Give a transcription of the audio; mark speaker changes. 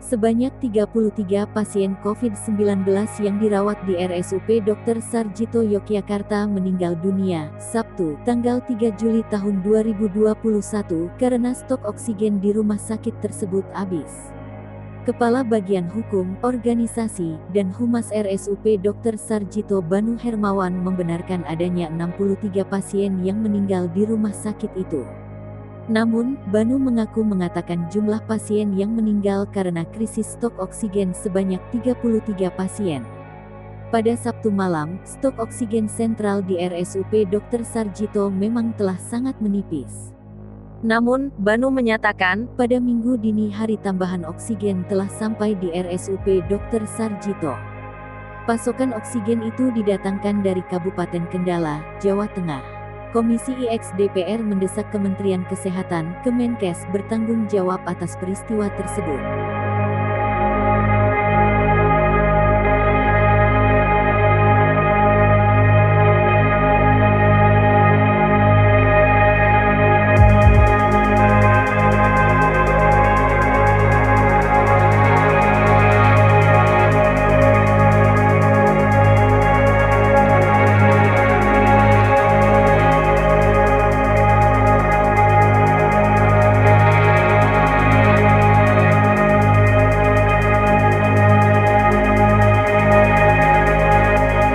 Speaker 1: Sebanyak 33 pasien COVID-19 yang dirawat di RSUP Dr. Sarjito Yogyakarta meninggal dunia, Sabtu, tanggal 3 Juli tahun 2021, karena stok oksigen di rumah sakit tersebut habis. Kepala Bagian Hukum, Organisasi, dan Humas RSUP Dr. Sarjito Banu Hermawan membenarkan adanya 63 pasien yang meninggal di rumah sakit itu. Namun, Banu mengaku mengatakan jumlah pasien yang meninggal karena krisis stok oksigen sebanyak 33 pasien. Pada Sabtu malam, stok oksigen sentral di RSUP Dr. Sarjito memang telah sangat menipis. Namun, Banu menyatakan, pada Minggu dini hari tambahan oksigen telah sampai di RSUP Dr. Sarjito. Pasokan oksigen itu didatangkan dari Kabupaten Kendala, Jawa Tengah. Komisi IX DPR mendesak Kementerian Kesehatan, Kemenkes, bertanggung jawab atas peristiwa tersebut.